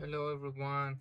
Hello everyone.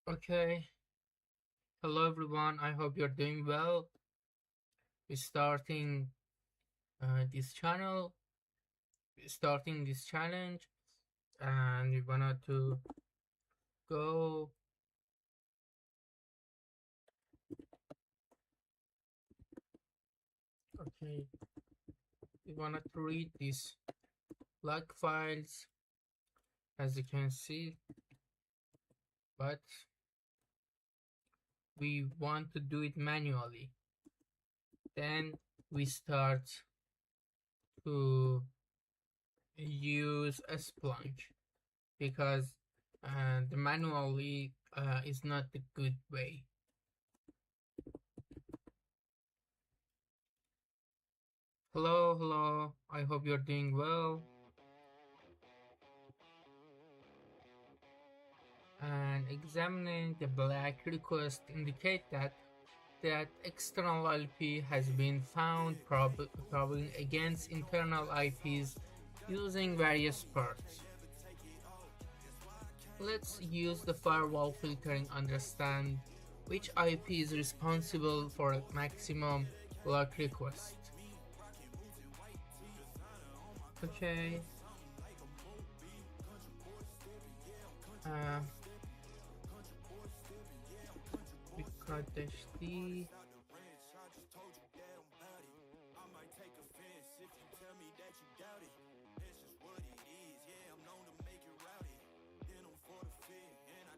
Okay. Hello everyone. I hope you're doing well. We're starting this channel, starting this challenge, and we wanted to go. Okay. We wanted to read these log files, as you can see, but we want to do it manually. Then we start to use a splunge because the manually is not the good way. Hello, hello. I hope you're doing well. and examining the black request indicate that external IP has been found probing against internal IPs using various parts. Let's use the firewall filtering understand which IP is responsible for a maximum block request. Okay. -d.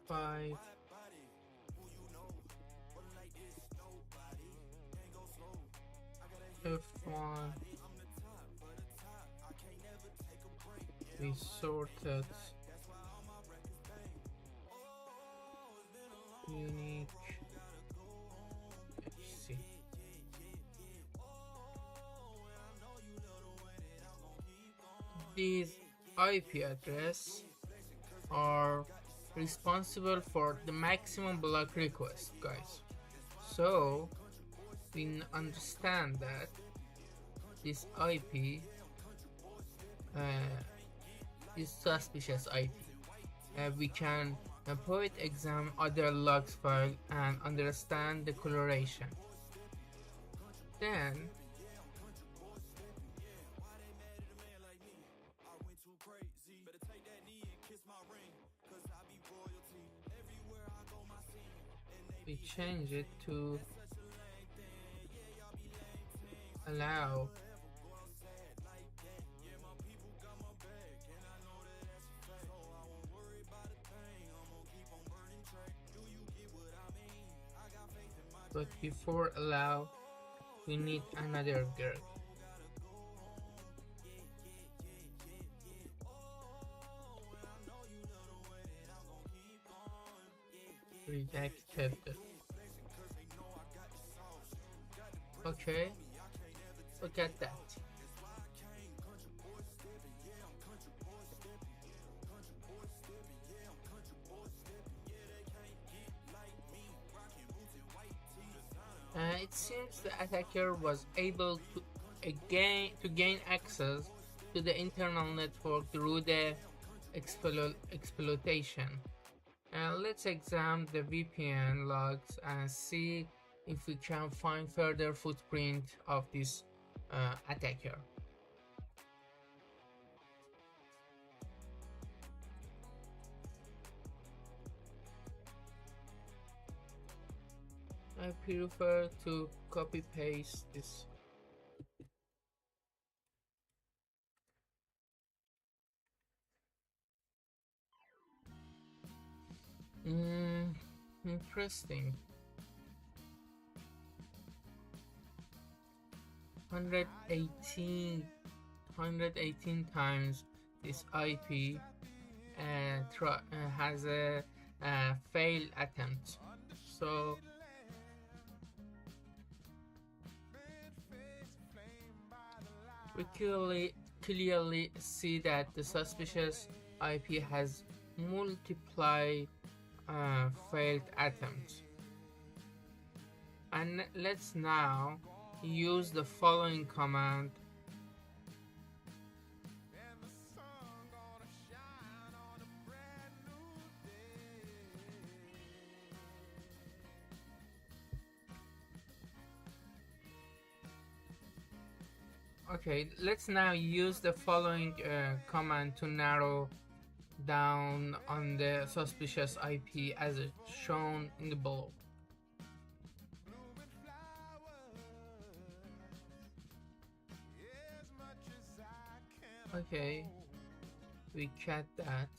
Five. F1. We sorted unique FC. These IP address are responsible for the maximum block request, guys. So we understand that this IP is suspicious IP. We can point examine other logs file and understand the coloration. Then we change it to allow but before allow we need another girl. Rejected. Okay, look at that. It seems the attacker was able to gain access to the internal network through the exploitation. Let's examine the VPN logs and see if we can find further footprint of this attacker. I prefer to copy paste this. Interesting. 118 times this IP has a failed attempt. So we clearly see that the suspicious IP has multiple failed attempts. And let's now use the following command. Okay, let's now use the following command to narrow down on the suspicious IP as shown in the below. Okay, we cat that.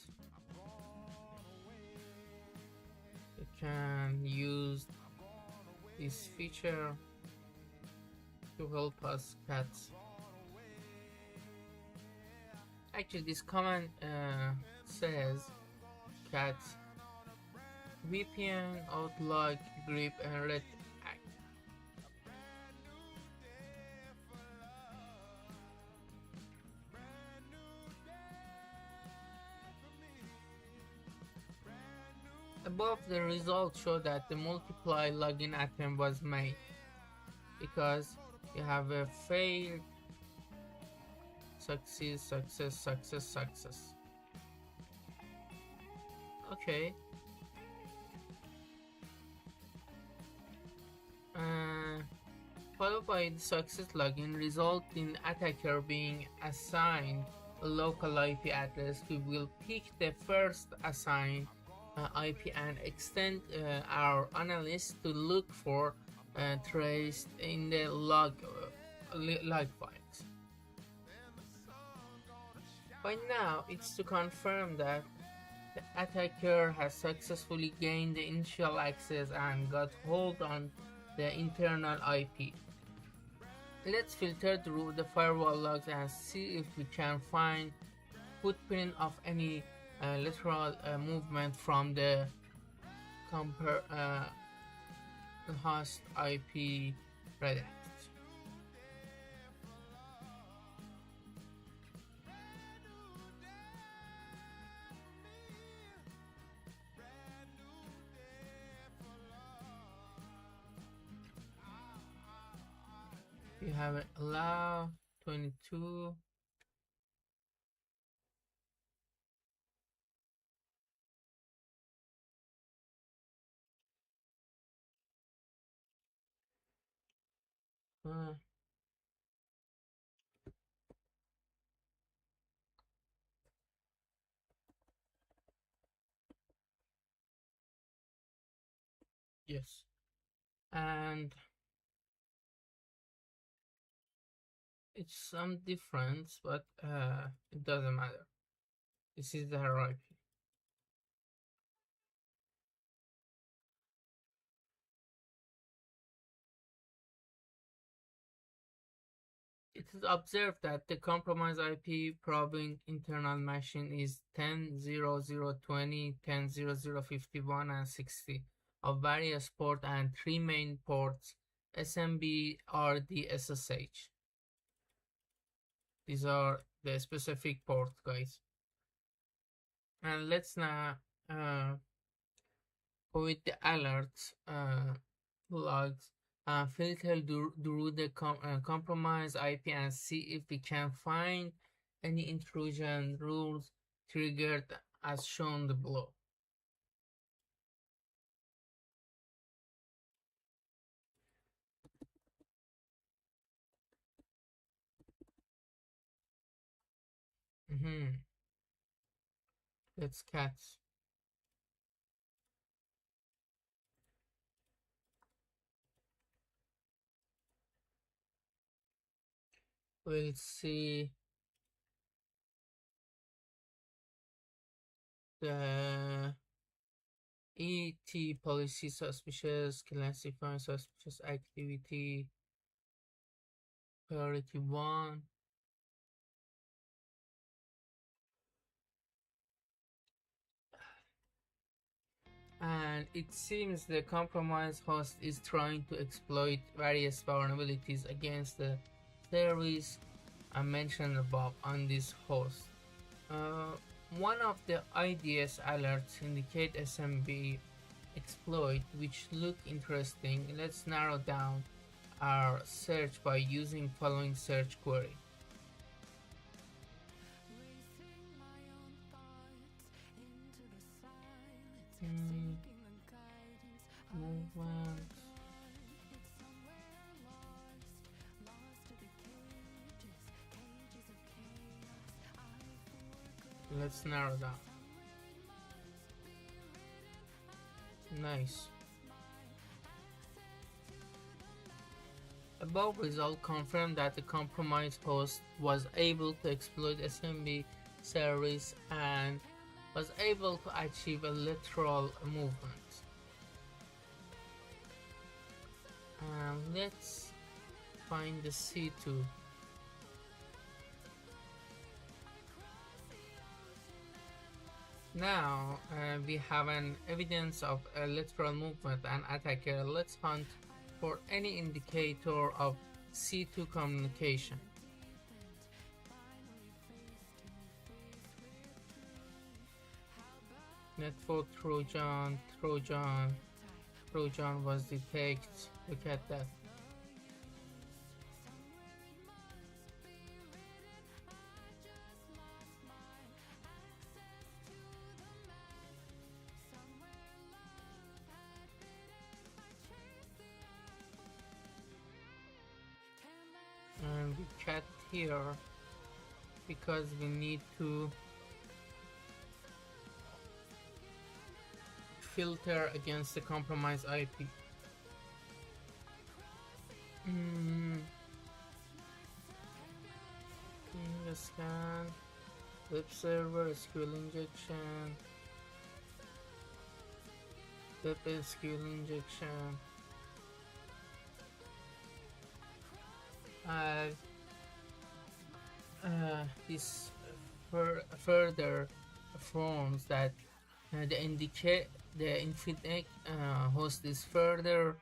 We can use this feature to help us cat. Actually, this command says cat VPN outlog grip and red act. Above, the results show that the multiply login attempt was made because you have a failed, success, success, success, success. Okay. Uh, Followed by the success login, result in attacker being assigned a local IP address. We will pick the first assigned IP and extend our analysis to look for traced in the log files. By now, it's to confirm that the attacker has successfully gained the initial access and got hold on the internal IP. Let's filter through the firewall logs and see if we can find footprint of any lateral movement from the host IP redirected. You have allow 22. Yes, and it's some difference, but it doesn't matter. This is the hierarchy. It is observed that the compromised IP probing internal machine is 10.0.0.20, 10.0.0.51, and 60 of various ports and three main ports: SMB, RD, SSH. These are the specific ports, guys. And let's now go with the alerts logs. Filter through the compromised IP and see if we can find any intrusion rules triggered as shown below. Let's catch. We'll see the ET policy: suspicious, classify suspicious activity, priority 1. And it seems the compromised host is trying to exploit various vulnerabilities against the service I mentioned above on this host. One of the IDS alerts indicate SMB exploit, which look interesting. Let's narrow down our search by using following search query. Movements. Let's narrow down. Nice. Above result confirmed that the compromised host was able to exploit SMB service and was able to achieve a lateral movement. Let's find the C2. Now we have an evidence of a lateral movement and attacker. Let's hunt for any indicator of C2 communication. Network Trojan was detected. Look at that. And we checked here because we need to filter against the compromised IP. Mm, scan, web server, SQL injection, web SQL injection. This further affirms that the infinite host is further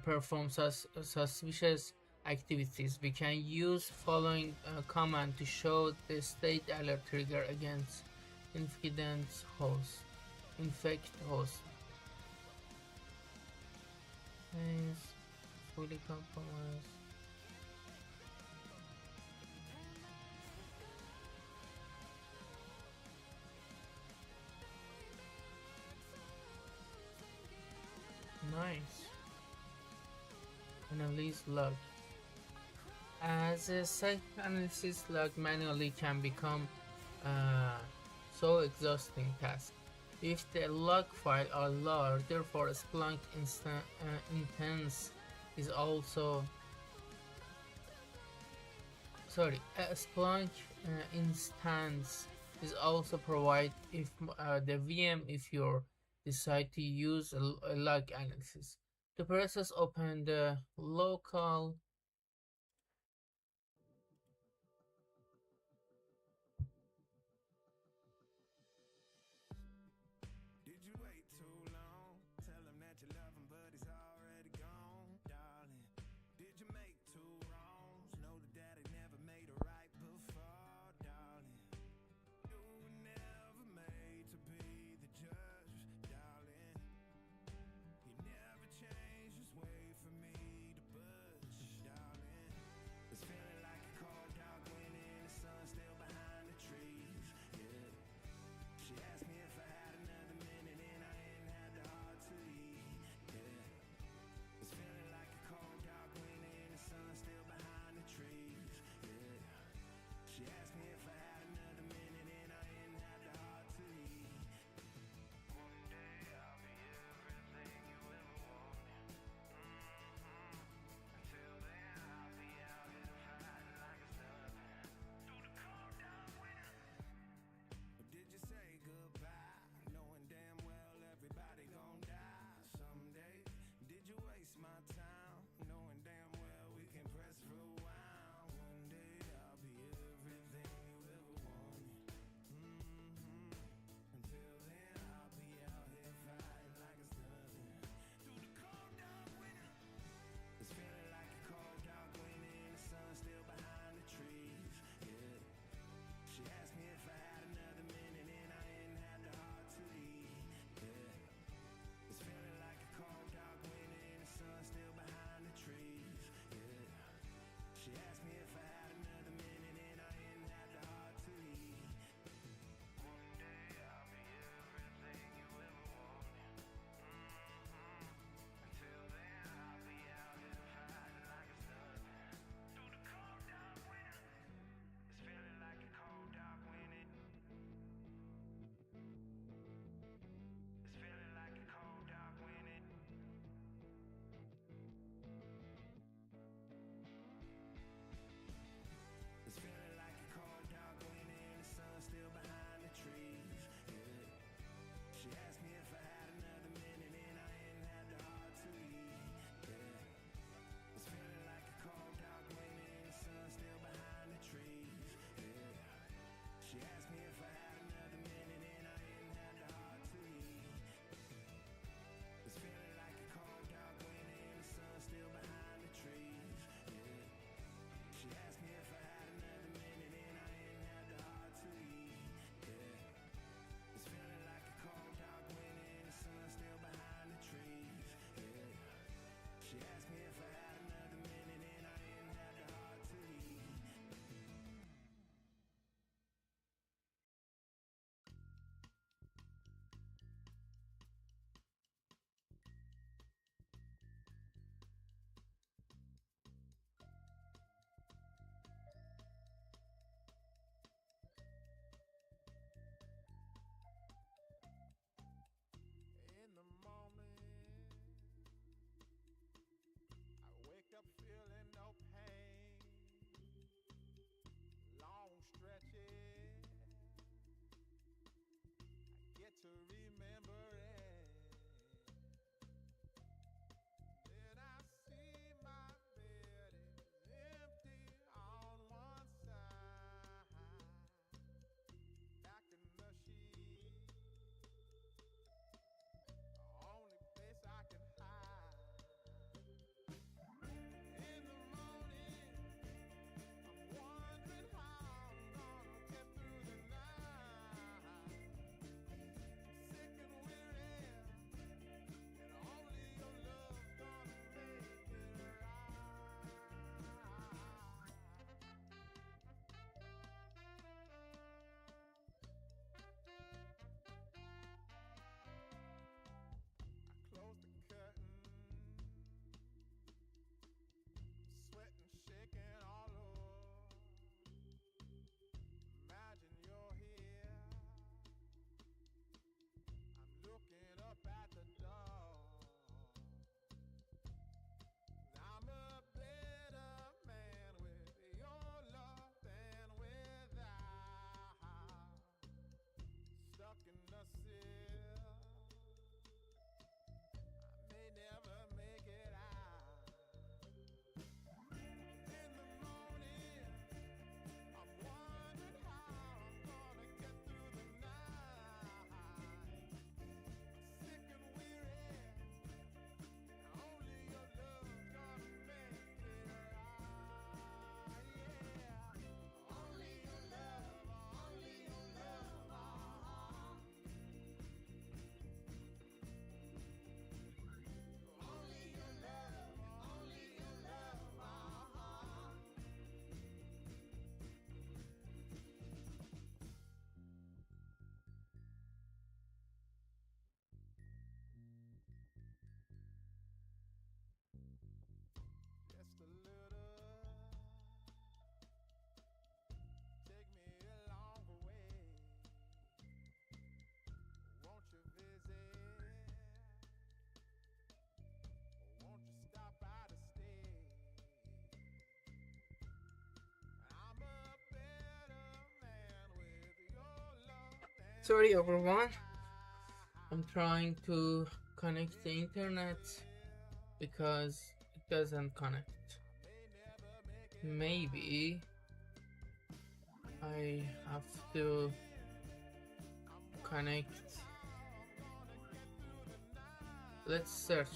performs suspicious activities. We can use following command to show the state alert trigger against infident host, infect host. Is fully compromised. Nice. Analyze log. As a site analysis log manually can become uh, so exhausting task. If the log file are large, therefore Splunk instance is also a Splunk instance is also provide if the VM if you decide to use a log analysis. The process open the local. Sorry everyone, I'm trying to connect the internet because it doesn't connect. Maybe I have to connect. Let's search.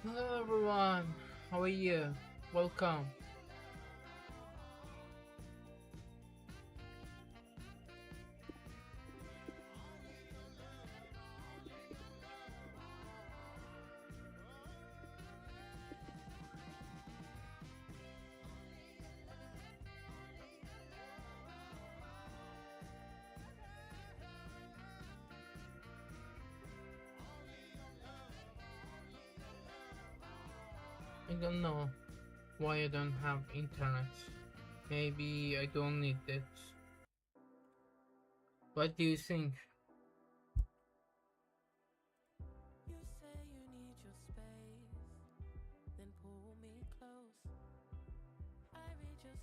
Hello everyone, how are you? Welcome. I don't know why I don't have internet. Maybe I don't need it. What do you think?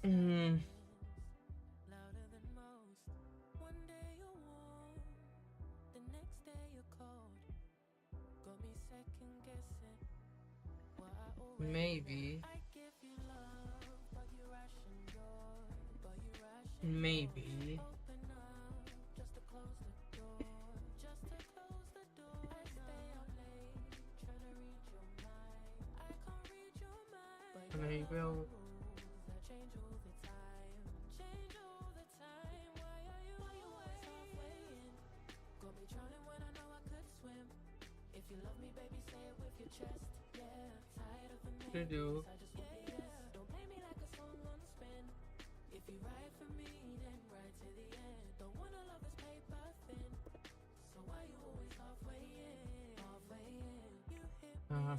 Mm, maybe. Maybe. And I will. To do.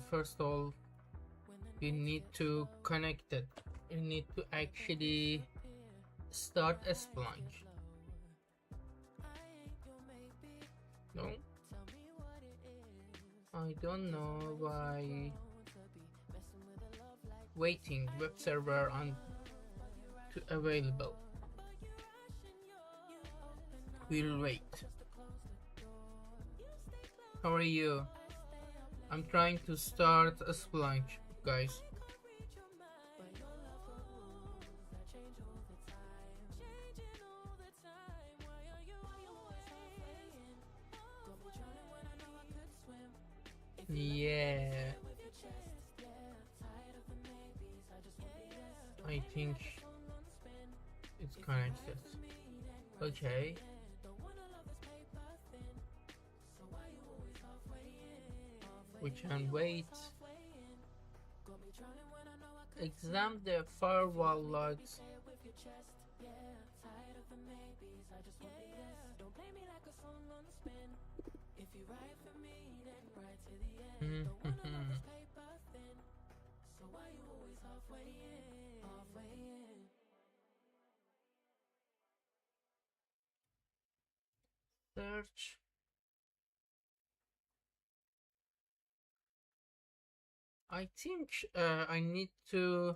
First of all, you need to connect it. You need to actually start a Splunk. No? I don't know why waiting web server on to available. We'll wait. How are you? I'm trying to start a Splunk, guys. Yeah, I think it's connected. Okay. We can wait. Examine the firewall logs. Search. I think I need to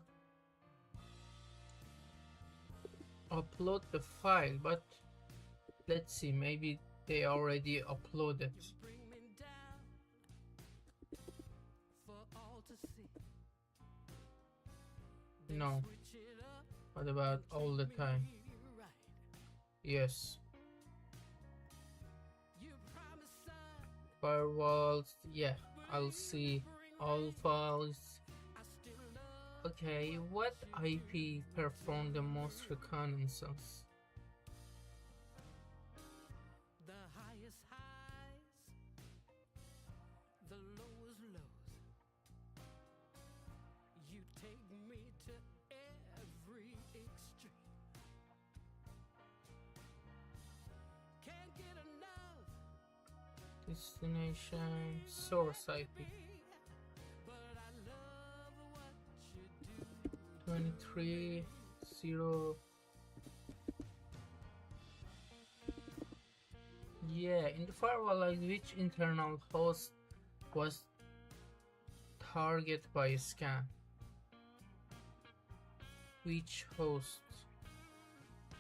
upload the file, but let's see, maybe they already uploaded. No. What about all the time? Yes. firewalls. Yeah, I'll see all files. Okay, what IP performed the most reconnaissance? The highest highs, the lowest lows. You take me to every extreme. Can't get enough Destination source IP but I love what you do. 23 0. Yeah, in the firewall, like which internal host was targeted by a scan? Which host?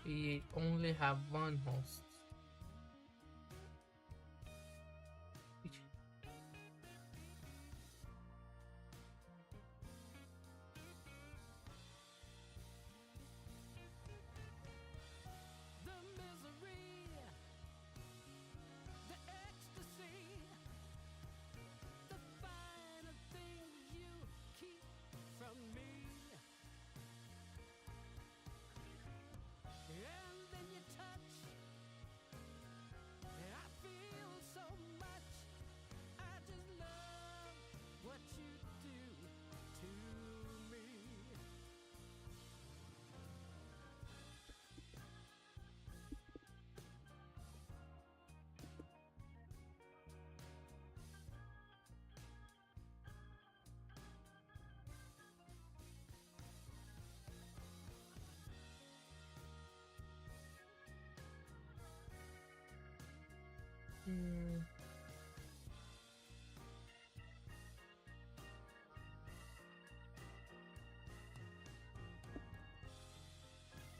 We only have one host. Which? The misery, the ecstasy, the finer things you keep from me. And then you touch, I feel so much. I just love what you do to me. Hmm.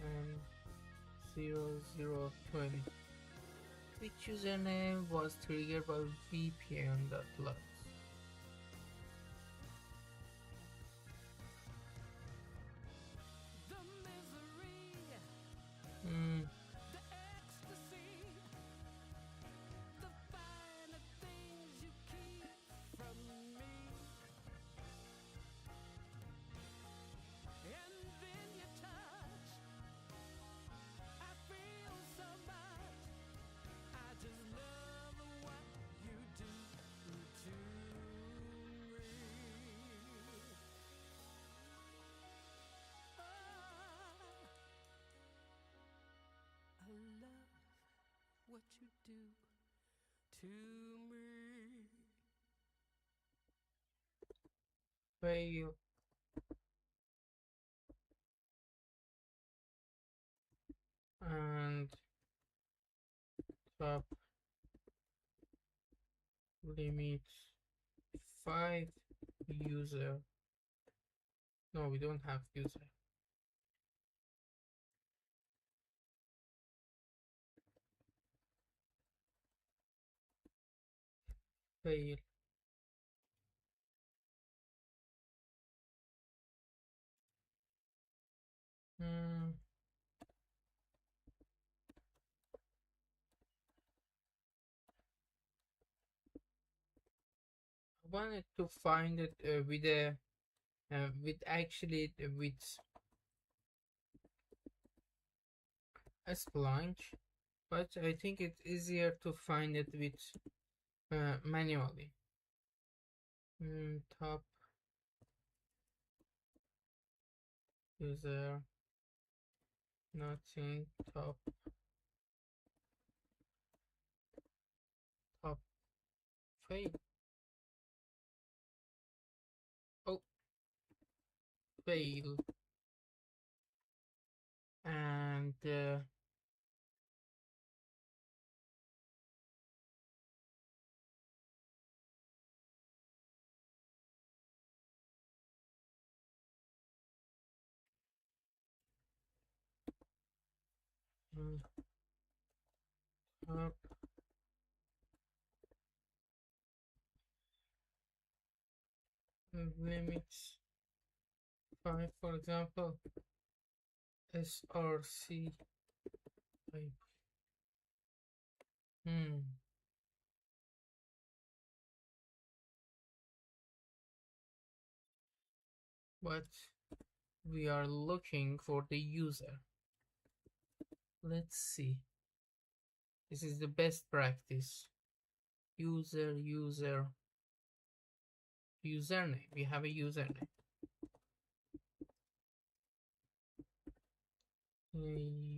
And 0020. Which username was triggered by VPN.logs? The misery, Hmm. the ecstasy, the finer things you keep from me. And then you touch, I feel so much. I just love what you do to me. Oh, I love what you do to me. Fail. And top limit 5 user. No, we don't have user. Fail. Hmm. I wanted to find it with actually with a Splunk, but I think it's easier to find it with manually. Top user, nothing. Top fail. Oh, fail. And top limits 5, for example, SRC type. Hmm. but we are looking for the user. Let's see. This is the best practice. Username. We have a username.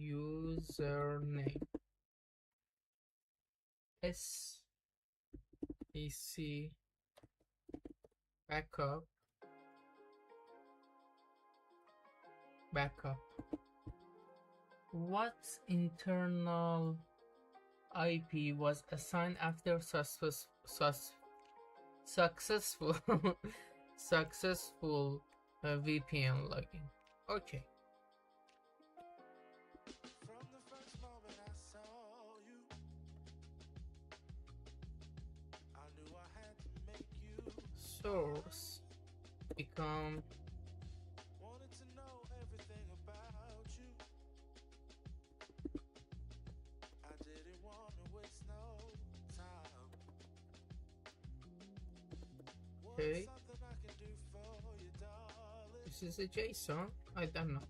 Username. SEC backup. What internal IP was assigned after successful successful VPN login? Okay. From the first moment I saw you, I knew I had to make you Source become wanted to know everything about you. I didn't want to waste no time. What's okay. something I can do for you, darling? This is a JSON. I don't know.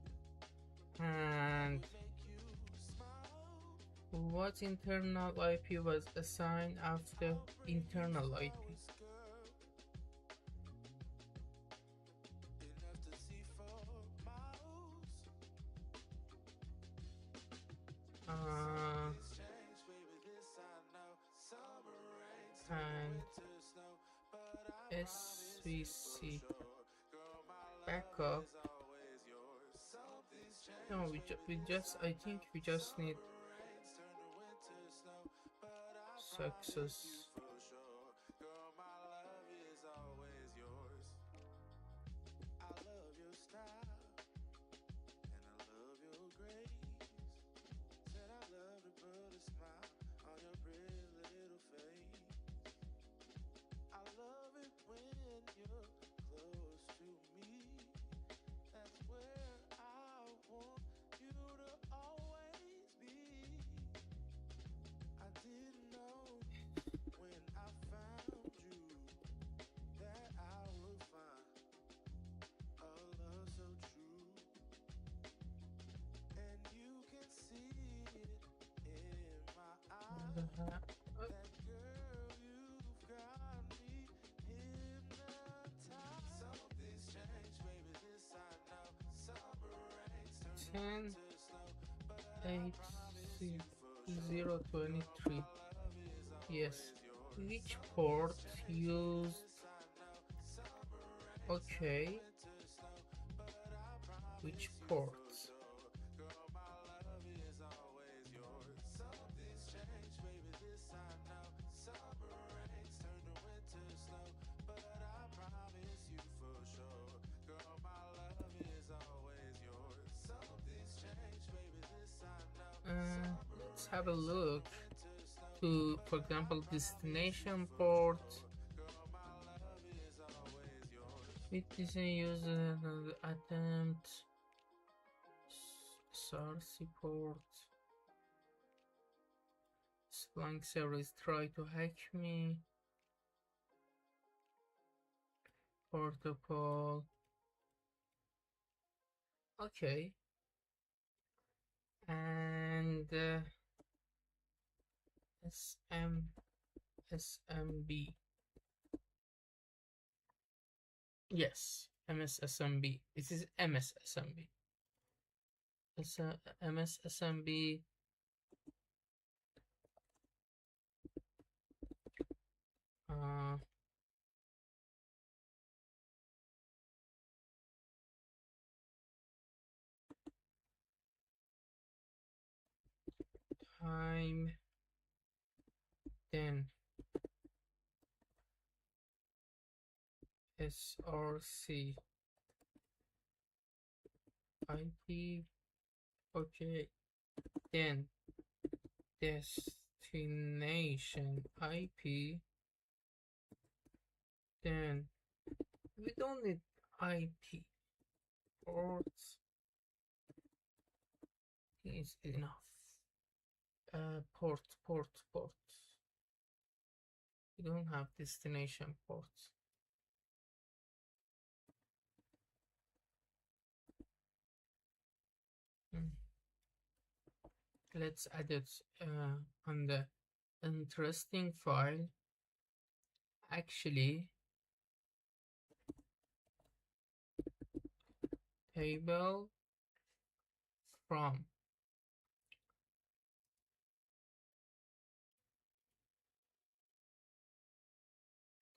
That And would make you smile. what internal IP was assigned after I'll bring you internal IP? flowers, girl. Enough to see for miles. Uh, Something's changed, baby, this I know. Summer rains turn to and winter snow, but I promise you for SVC sure, girl, my love backup. is always yours. Something's No, changed, baby, we this just I I know. think we just need Summer rains turn to winter snow, but I promise you success. for sure, girl, my love is always yours. I love your style, and I love your grace. Said I love to put a smile on your pretty little face. I love it when you're close to me. That's where I want you to always be. I didn't know when I found you that I would find a love so true. And you can see it in my eyes. That girl, you've got me hypnotized. Something's changed, baby, this I know. Summer rains turn to 10 winter snow, but I 8 promise you for sure, 0 girl, my 23. love is Yes. always yours. Which port Something's changed, baby, used? this I know. Summer rains turn to Okay. winter snow, but I Which promise you for ports? sure, girl, my love is always yours. Something's changed, baby, this I know. Summer rains turn to winter snow, but I promise you for sure, girl, my love is always yours. Something's changed, baby, this I know. Summer Let's have a rains turn to look winter snow, to, but for I example, promise you destination for port. sure, girl, my love is always yours. It is a user attempt. SRC port. Splunk service try to hack me. Protocol. Okay. And SMB. Yes, MSSMB. This is MSSMB. It's a MSSMB. Uh, time 10 SRC IP. Okay, then destination IP. Then we don't need IP. Ports is enough. Port. We don't have destination ports. Let's add it on the interesting file. Actually, table from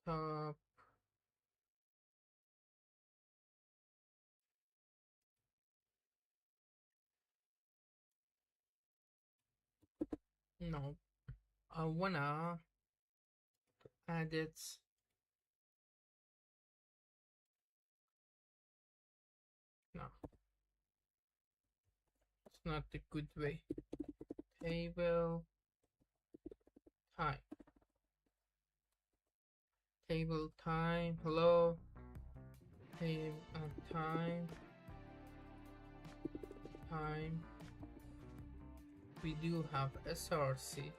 top. No, I wanna add it. No, it's not the good way. Table time. Table time. Hello. Table time. Time. We do have SRC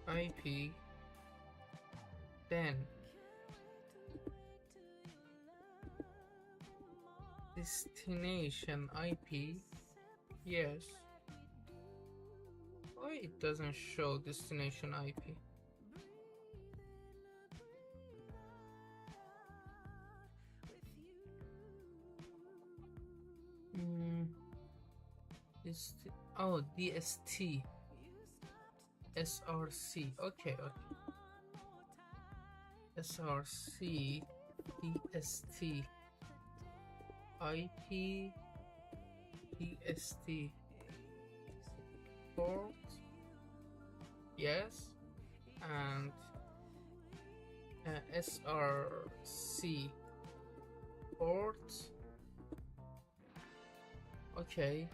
IP. Then destination IP. Yes. Why it doesn't show destination IP? Oh, DST. SRC. Okay, okay. SRC. DST. IP. DST. Port. Yes. And SRC. Port. Okay.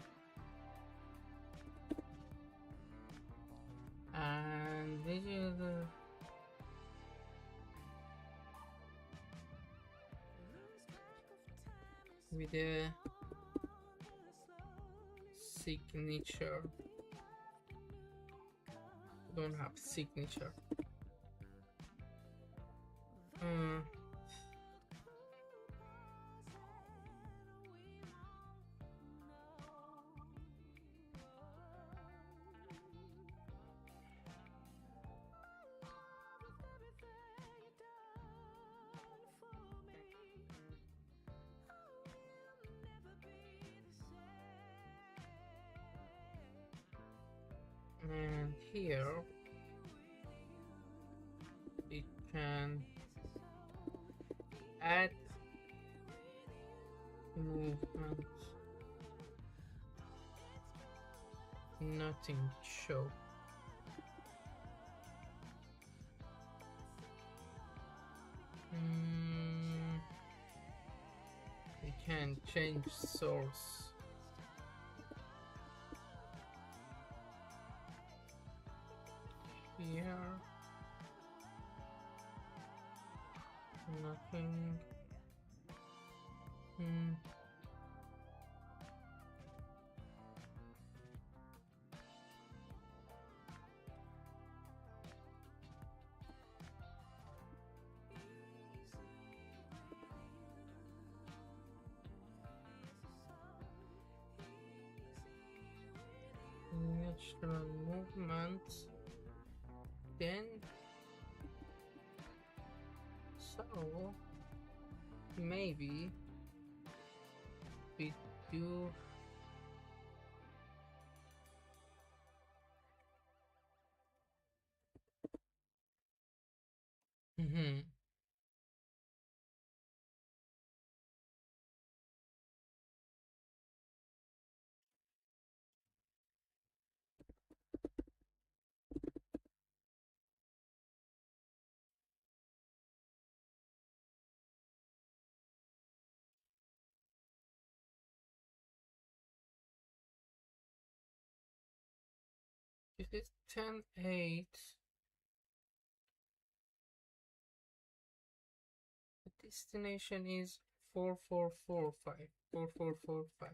And this is the with the signature. Don't have signature. And here it can add movement. Nothing to show. We can change source. Here. Nothing. Natural movement. Then so maybe we do if it's 10-8, the destination is 4445. 4445.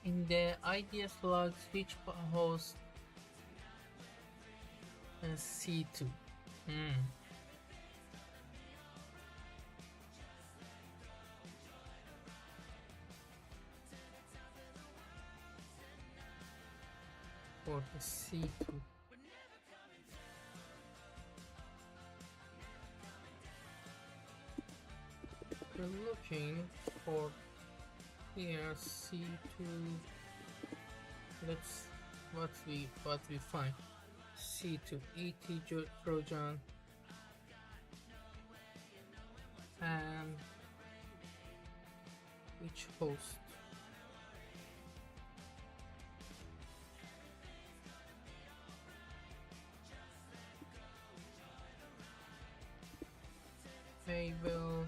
In the IDS logs, which host C2? For the C2. We're looking for here C2. Let's what we find. C2 ET Trojan and which host? Fable.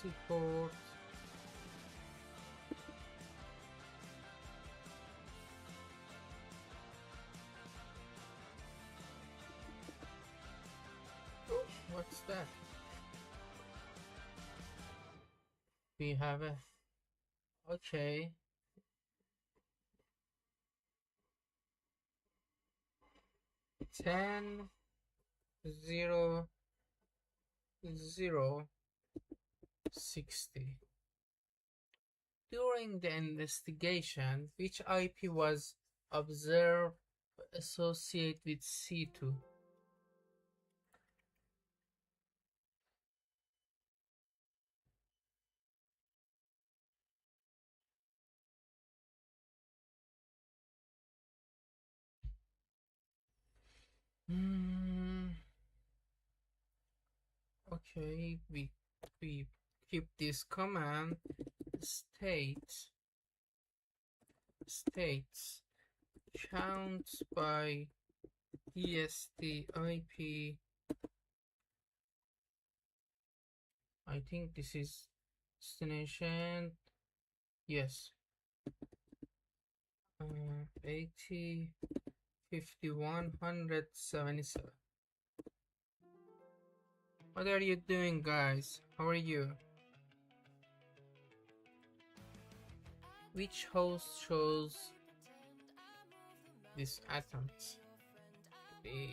Support. Oh, what's that? We have a okay. Ten 0 0 60. During the investigation, which IP was observed associated with C2? Okay, we keep this command states counts by EST IP. I think this is destination. Yes. 80 5177. What are you doing, guys? How are you? Which host shows these atoms? The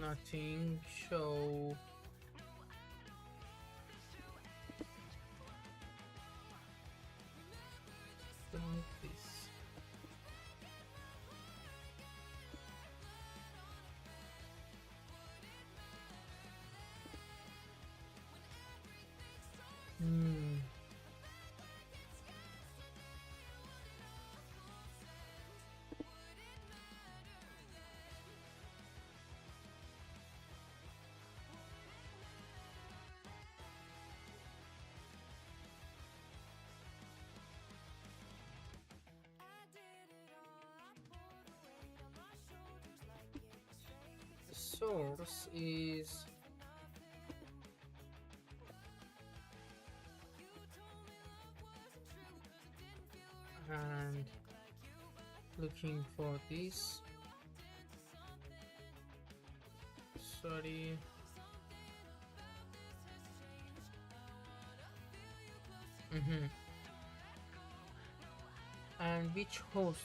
nothing show this. Source is and looking for this. Sorry. And which host?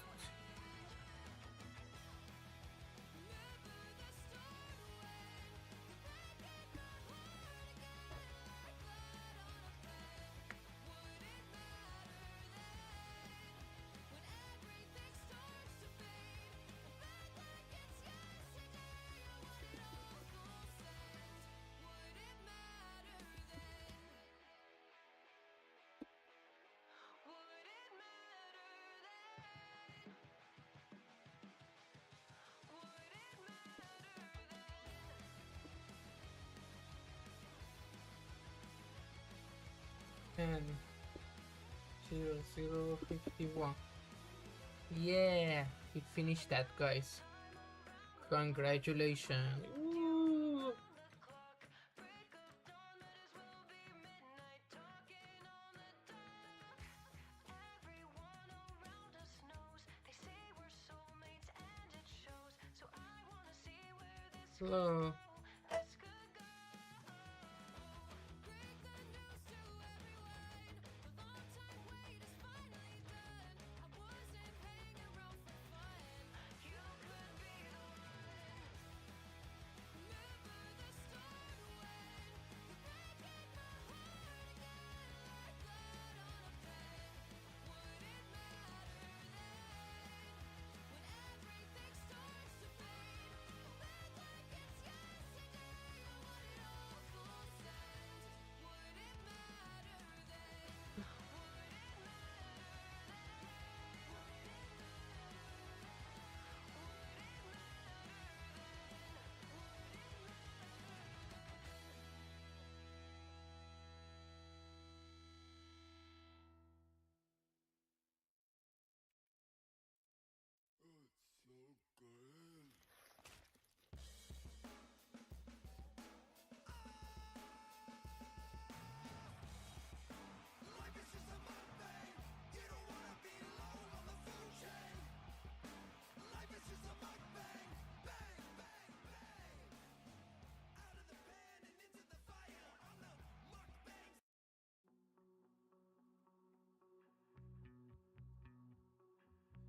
10:00:51. Yeah, we finished that, guys. Congratulations. Woo! Hello.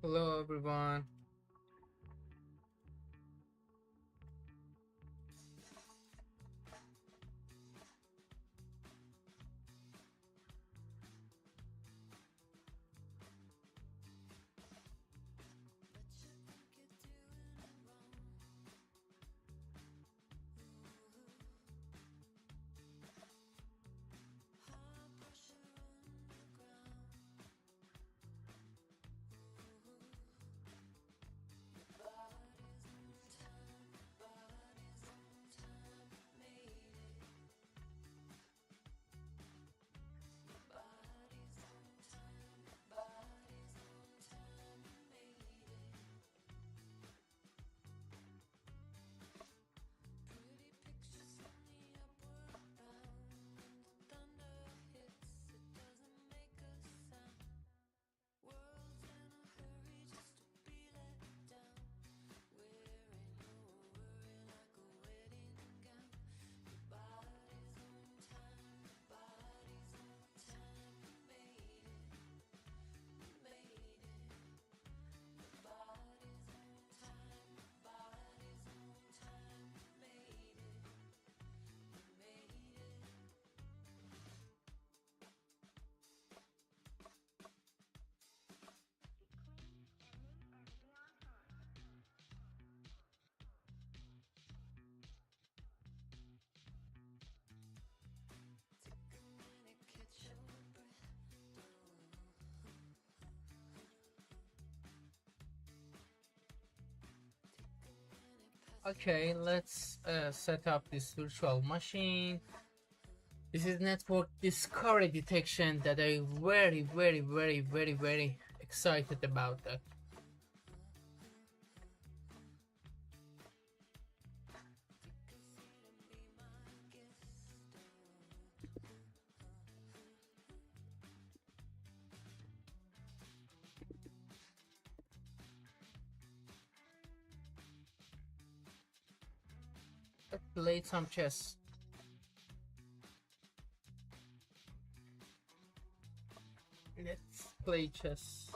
Hello, everyone. Okay, let's set up this virtual machine. This is network discovery detection that I'm very excited about that. Let's play some chess. Let's play chess.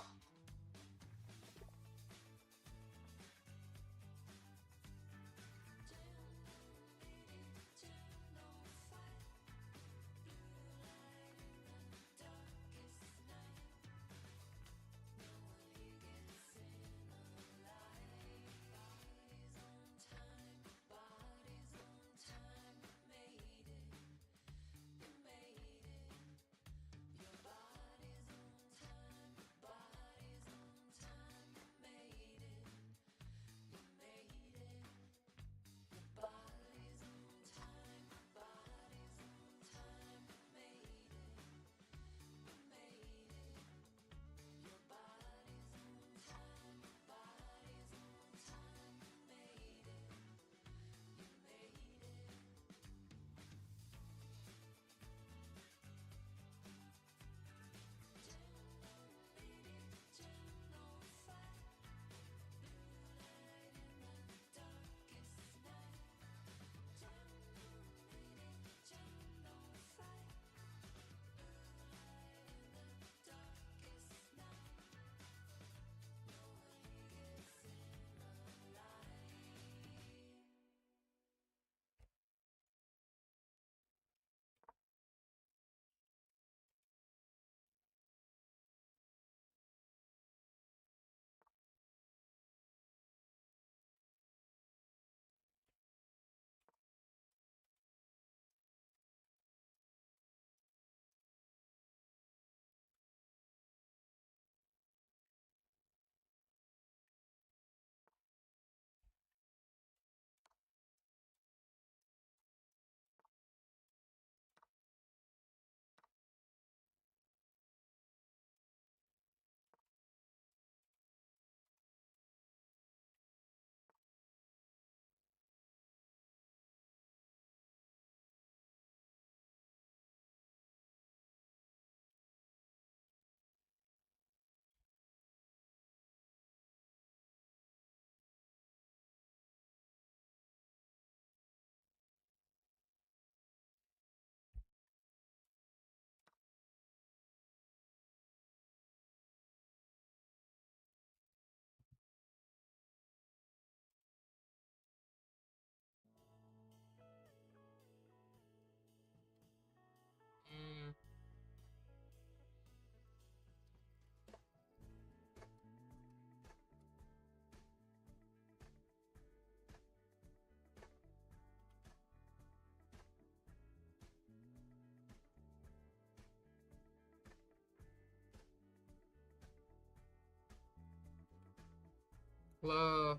Uh,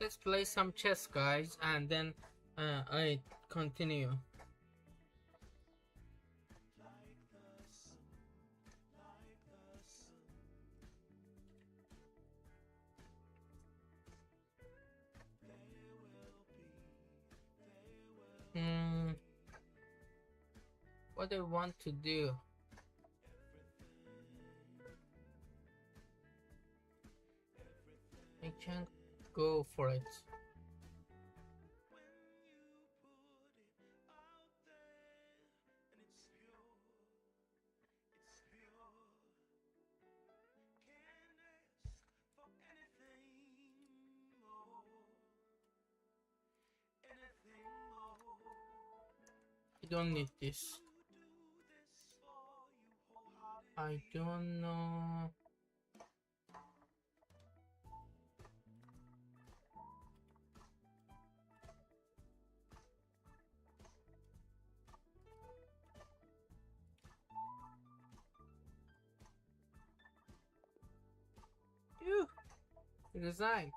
let's play some chess, guys, and then I continue. Hmm, what I want to do? I can't go for it. I don't need this. I don't know. Phew, resign.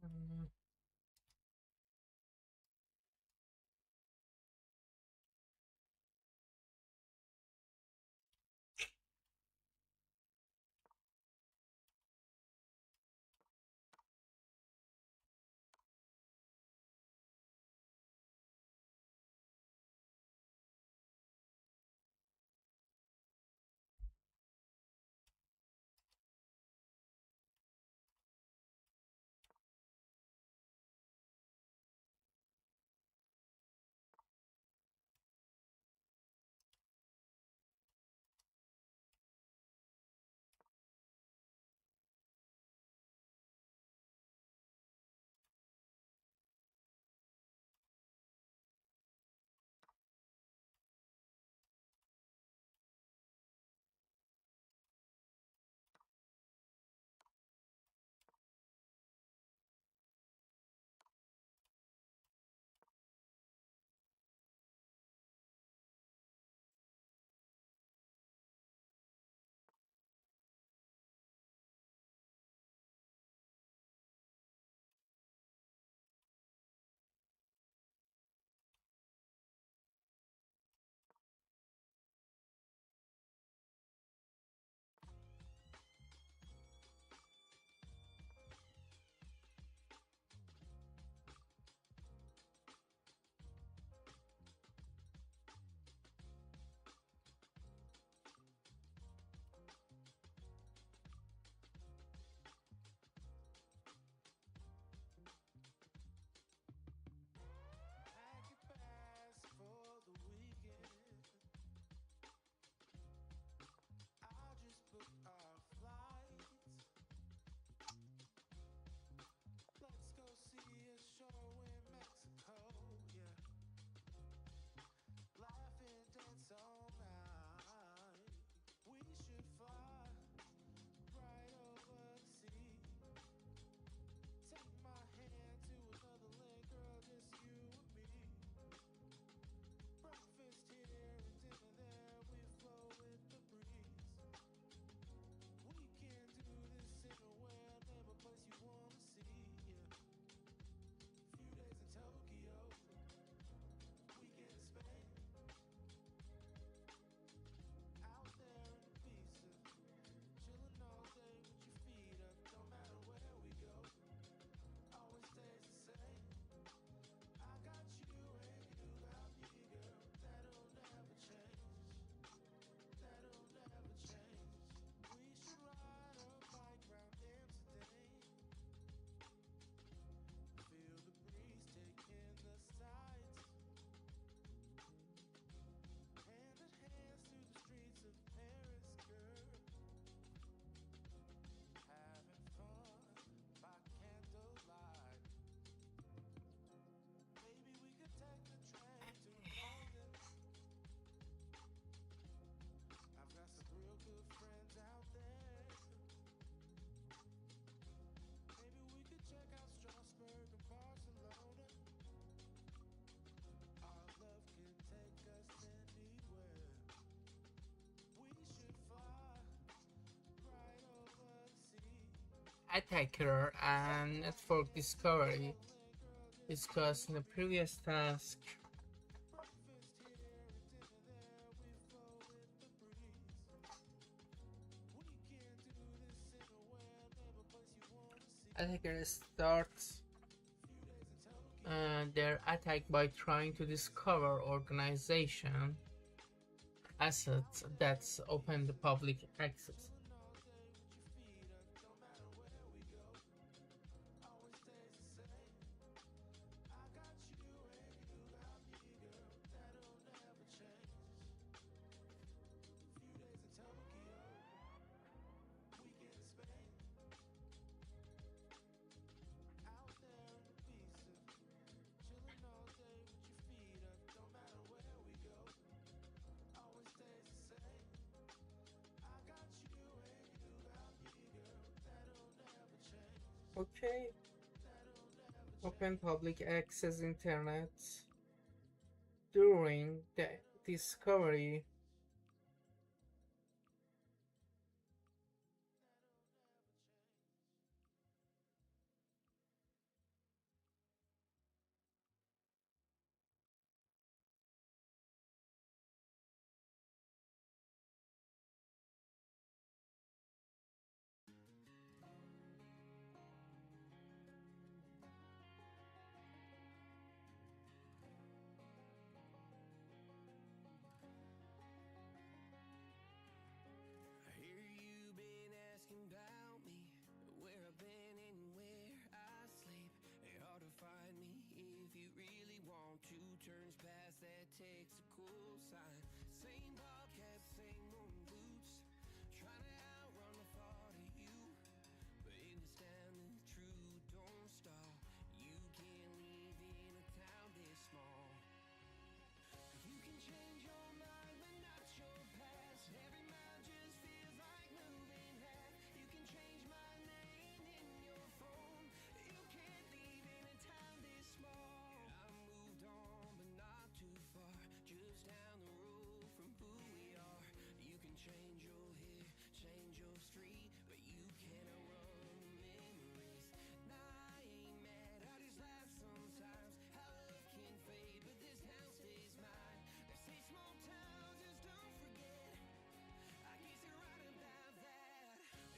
Mm, attacker and network discovery discussed in the previous task. Attacker starts their attack by trying to discover organization assets that's open to public access. Okay, open public access internet during the discovery. I hear you been asking about me, where I've been and where I sleep. It's hard to find me if you really want to. Turns past that takes a cool sign. Same podcast, same moon boots. Trying to outrun the thought of you. But in this town, the truth don't stall. You can't live in a town this small. You can change your mind, but not your past. Every mile just feels like moving half. You can change my name in your phone. You can't leave in a town this small. I moved on, but not too far. Just down the road from who we are. You can change your hair, change your street, but you can't run the memories. Nah, I ain't mad, I just laugh sometimes. How love can fade, but this town stays mine. They say small towns just don't forget. I guess you're right about that.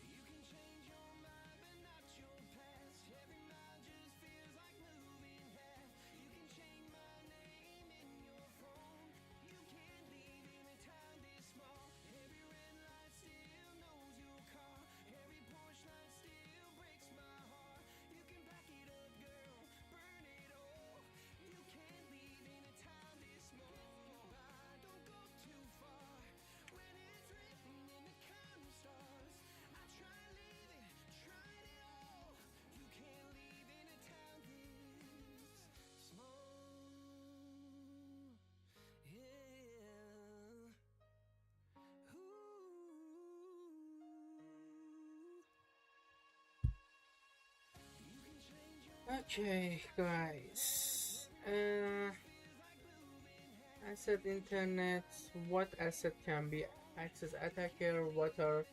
You can change your mind, but not your past. Every mile just feels like moving half. You can change my name in your phone. You can't leave in a town this small. Every red light still knows your car. Every porch light still breaks my heart. You can back it up, girl, burn it all. You can't leave in a town this small. Don't go too far when it's written in the counting stars. I try living, tried it all. You can't leave in a town this small. Yeah. Okay, guys. Asset internet. What asset can be accessed? Attacker. What are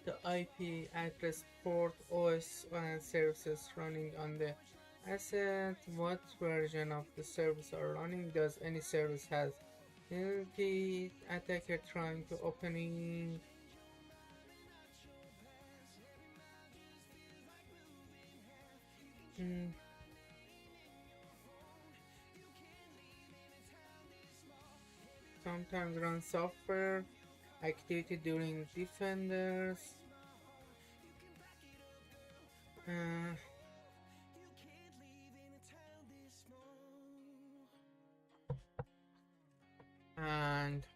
the IP address, port, OS, and services running on the asset? What version of the service are running? Does any service has the attacker trying to opening? Hmm, sometimes run software activity during defenders. Uh, and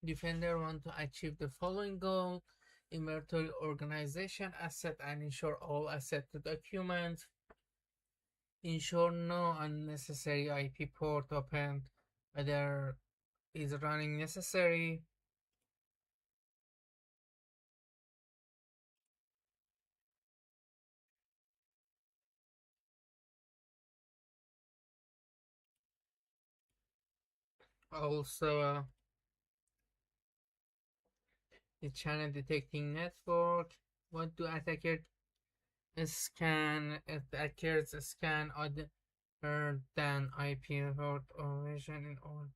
Defender want to achieve the following goal: inventory organization, asset and ensure all asset documents, ensure no unnecessary IP port open, whether is running necessary. Also, the channel detecting network. What do attackers scan? Attackers scan other than IP port or version in all.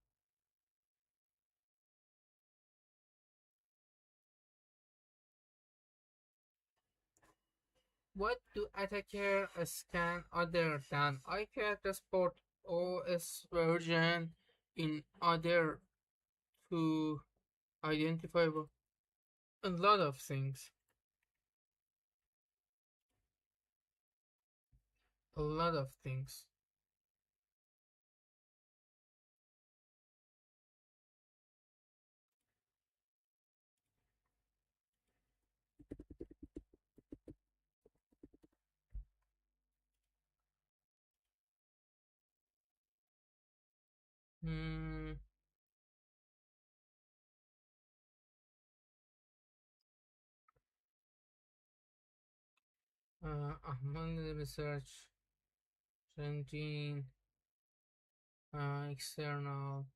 What do attackers scan other than IP address port OS version in order to identify a lot of things? A lot of things. Hmm. Among the research engine, external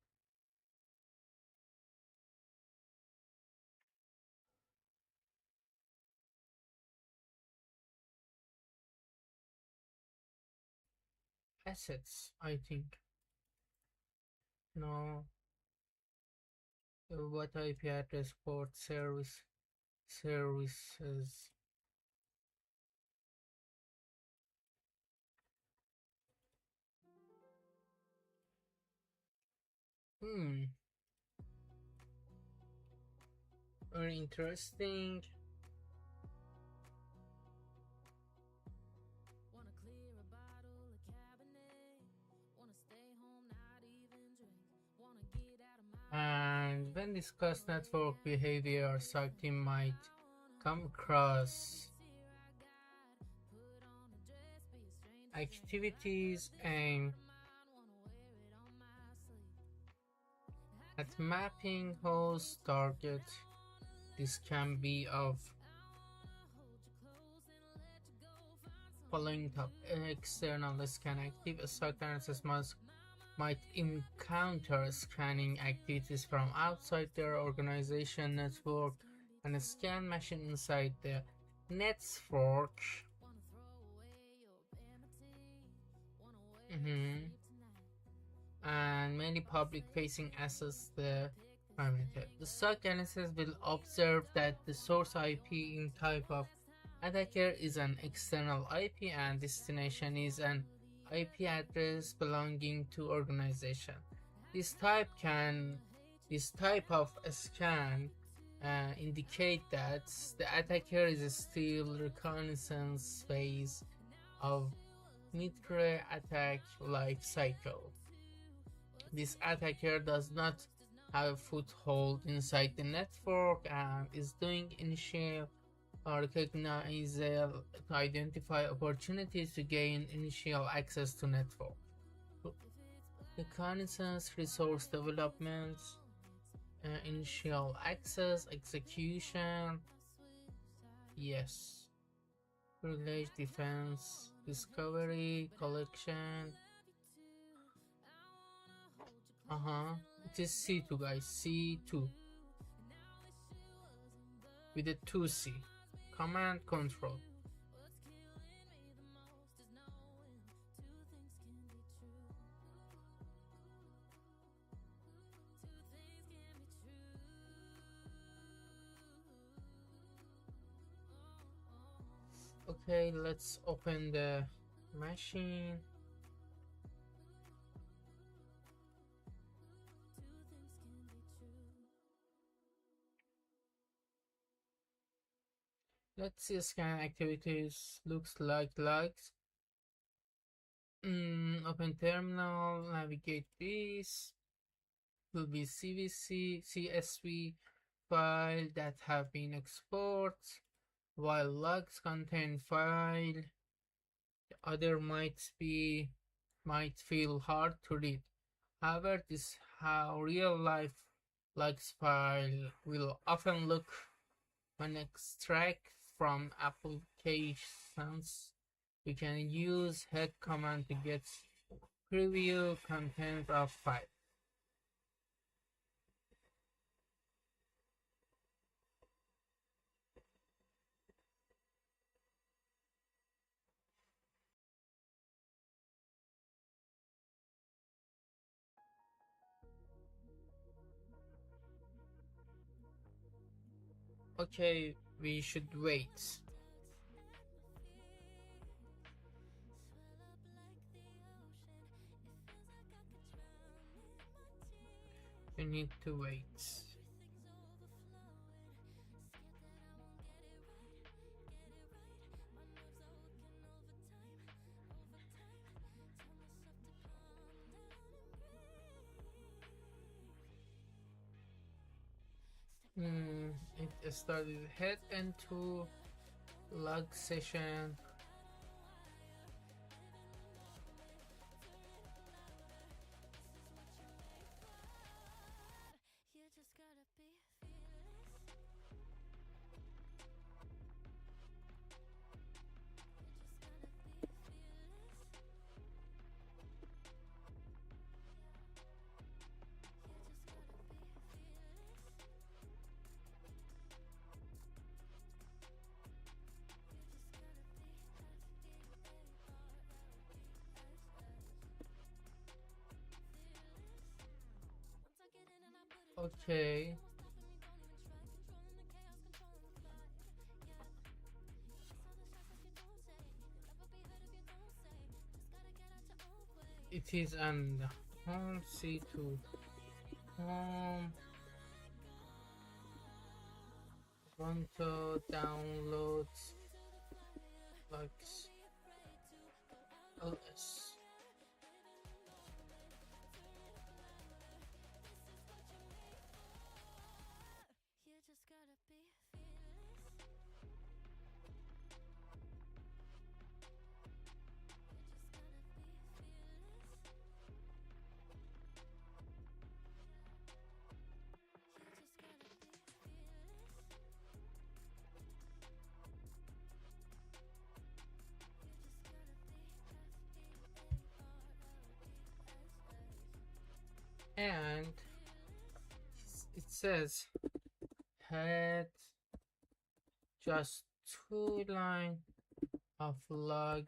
assets, I think. No, what IP address port services. Hmm, very interesting. And when discussed network behavior, some team might come across activities aimed at mapping host target. This can be of following top external scan active occurrences might encounter scanning activities from outside their organization network and scan machine inside the network. Mhm. And many public-facing assets the parameter. The SOC analysis will observe that the source IP in type of attacker is an external IP and destination is an IP address belonging to organization. This type can this type of scan indicate that the attacker is still reconnaissance phase of mid-career attack life cycle. This attacker does not have a foothold inside the network and is doing initial recognizal to identify opportunities to gain initial access to network. Reconnaissance, resource development, initial access, execution, yes. Privilege, defense, discovery, collection. It is C2, guys. C2 with a 2C. Command control. Okay, let's open the machine. Let's see scan activities. Looks like likes. Open terminal, navigate this. will be CVC, CSV file that have been exported, while logs contain file the other might feel hard to read. However, this is how real life logs file will often look when extract from applications. We can use head command to get preview content of file. Okay, we should wait. We need to wait. It started head into log session. Okay. It is on home C2 home Fronto downloads logs ls. And it says had just 2 line of log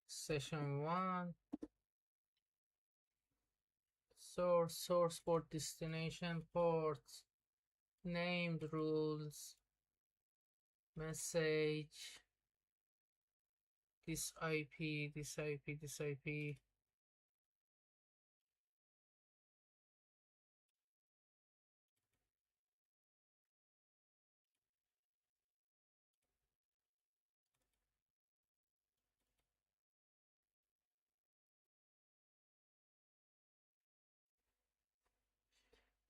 session 1 source port, destination ports, named rules, message, this IP, this IP, this IP.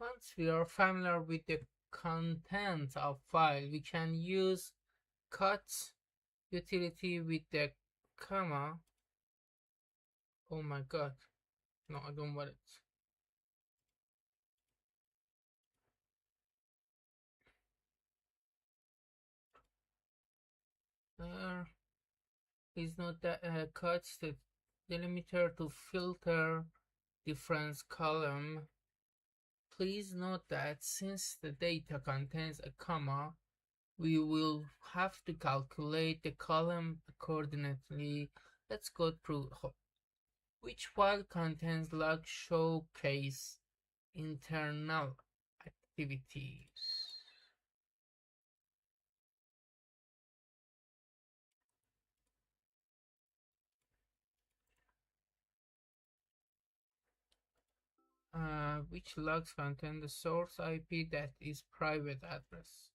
Once we are familiar with the content of file, we can use cut utility with the comma. Oh my god. No, I don't want it. Please note that cuts the delimiter to filter difference column. Please note that since the data contains a comma, we will have to calculate the column accordingly. Let's go through which file contains log showcase internal activities. Which logs contain the source IP that is private address?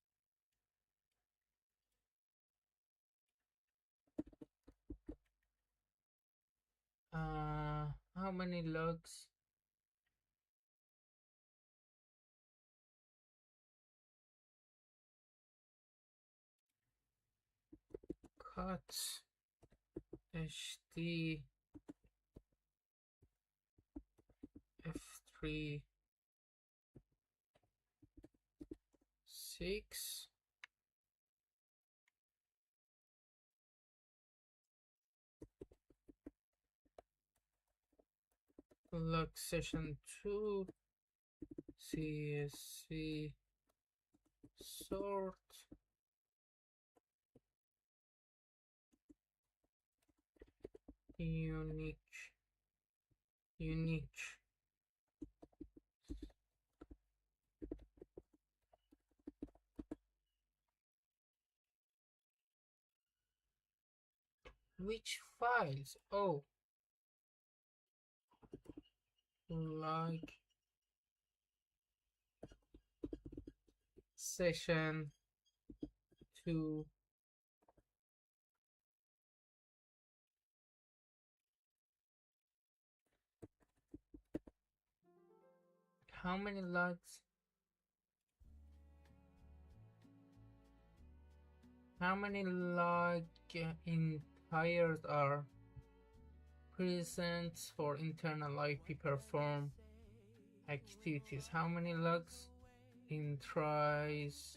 How many logs cut HD F3 6 log session 2 CSC sort unique. Which files? Oh, like session 2. How many logs? How many log entires are present for internal IP perform activities? How many logs entries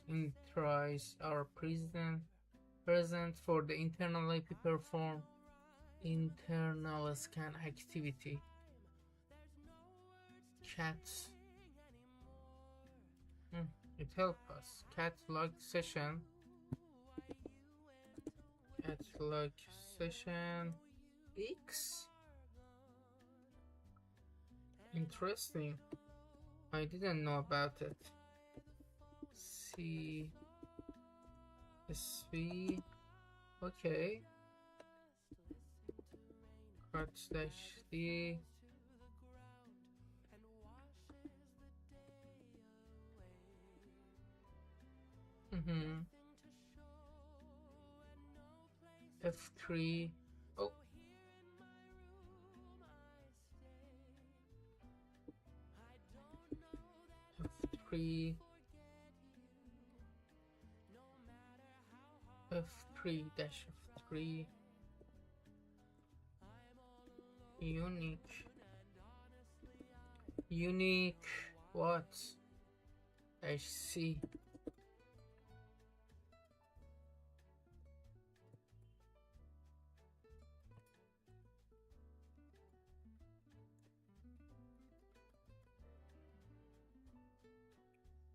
are present for the internal IP perform internal scan activity? Cat. It helps us. Cat log session. Cat log session X. Interesting. I didn't know about it. CSV. Okay. Cut slash D. F3. Oh. F3. F3 dash F3. Unique. What? Dash C.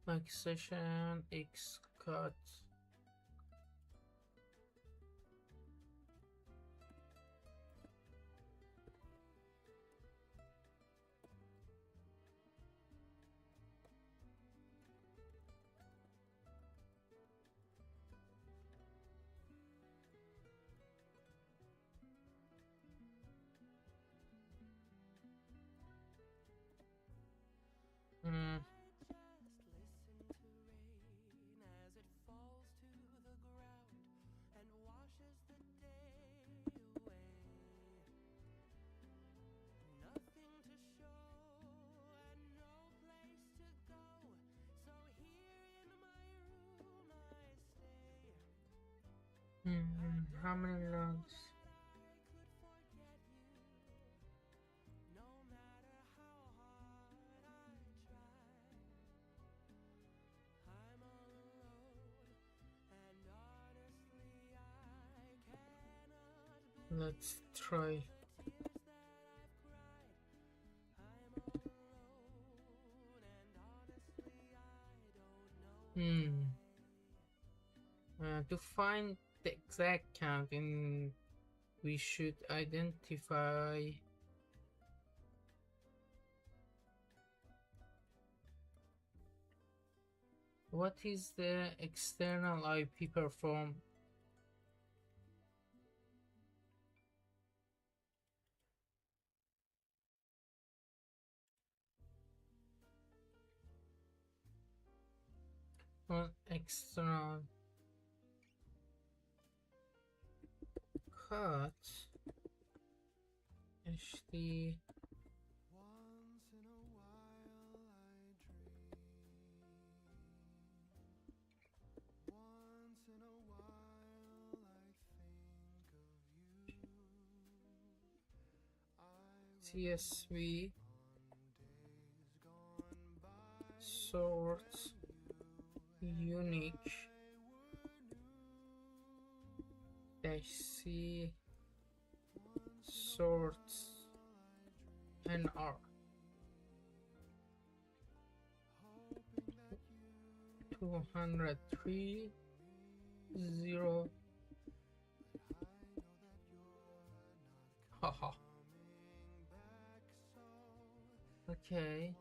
Like session X cut. How many logs? Let's try. To find the exact count, we should identify what is the external IP perform. External cut HD. Once in a while I dream. Once in a while I think. CSV sorts unique dash C sorts NR 203 0. Haha. Okay.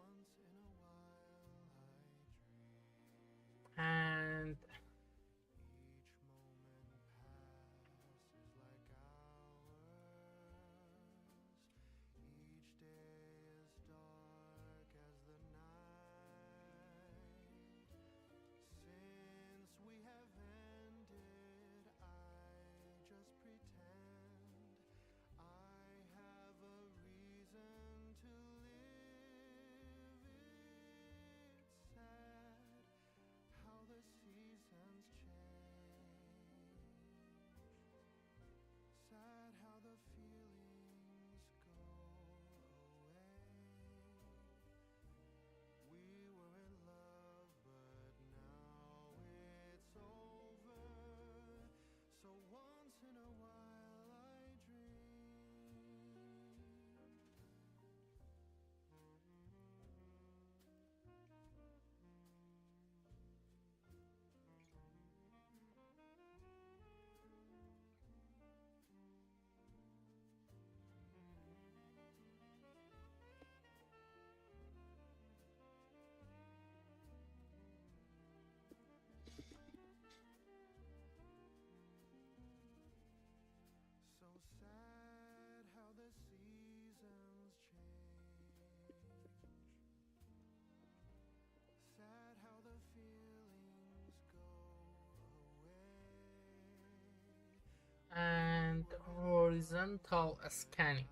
And horizontal scanning.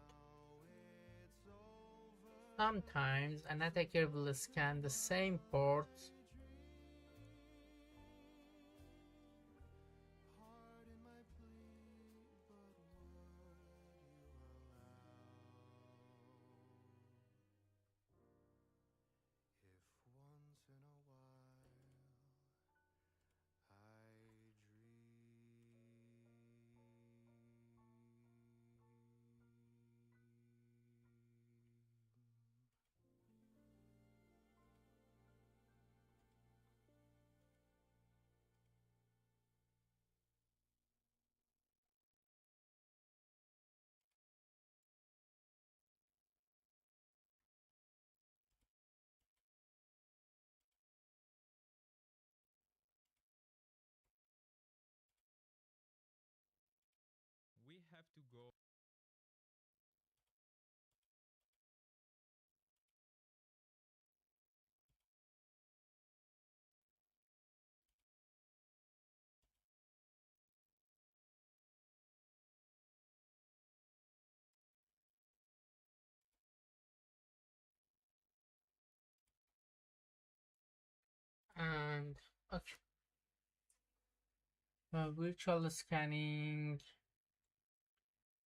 Sometimes an attacker will scan the same port We have to go. and okay, virtual scanning.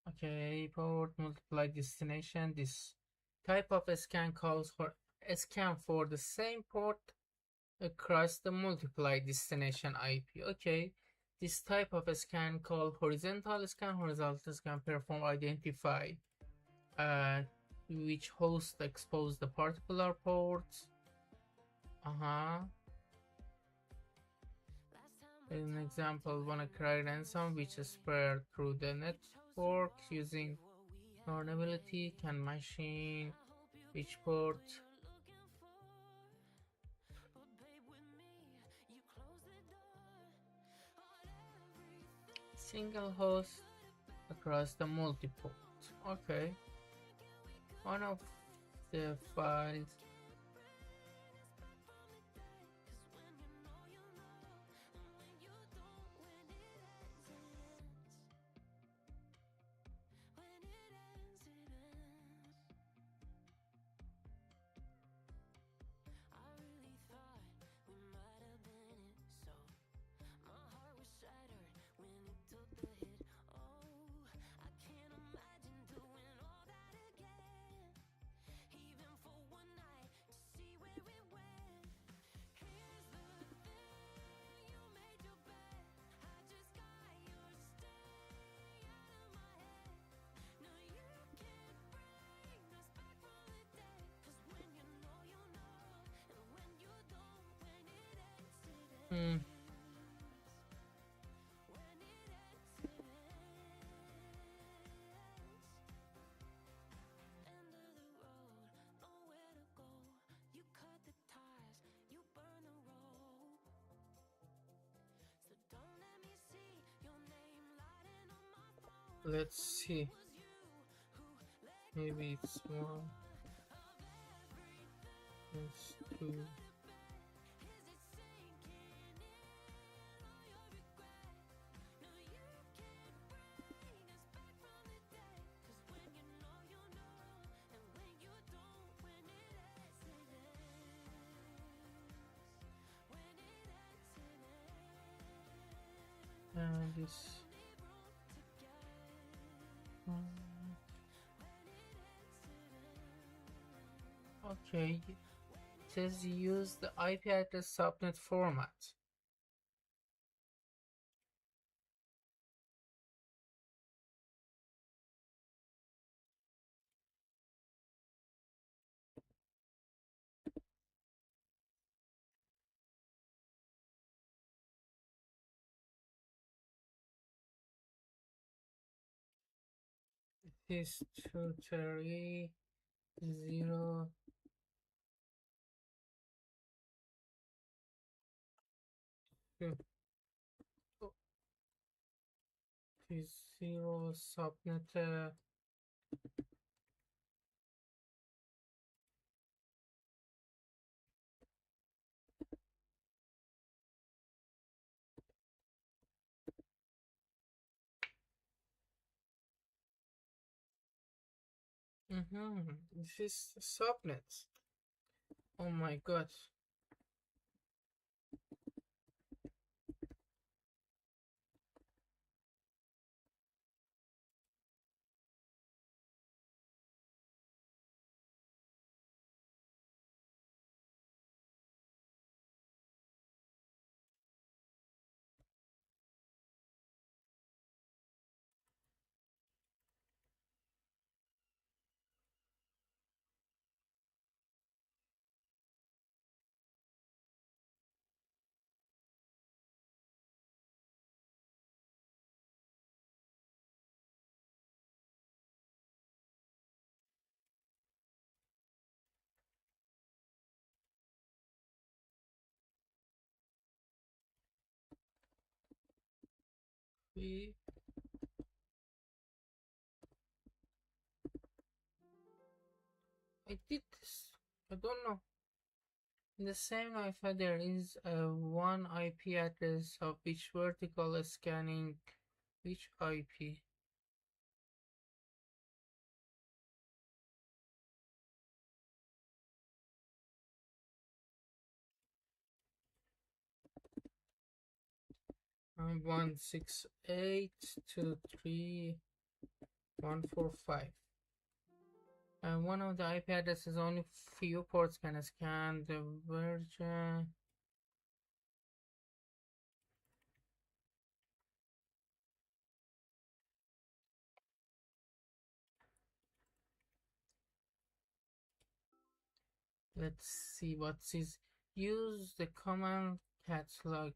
Okay, port multiply destination. This type of scan calls for a scan for the same port across the multiply destination IP. Okay, this type of scan called horizontal scan. Horizontal scan perform identify uh, which host expose the particular ports. An example, wanna create ransom which is spread through the network using vulnerability can machine which port single host across the multiple. Okay, one of the files. Hmm. Let's see. Maybe it's more. Let's do. This. Okay. It says use the IP address subnet format. It is 230. Zero subnet. This is subnet. Oh my god. We I did this. I don't know. In the same Wi-Fi there is one IP address of each vertical scanning each IP. I'm 168.23145. And one of the IP addresses only few ports can scan the version. Let's see what is. Use the command catalog.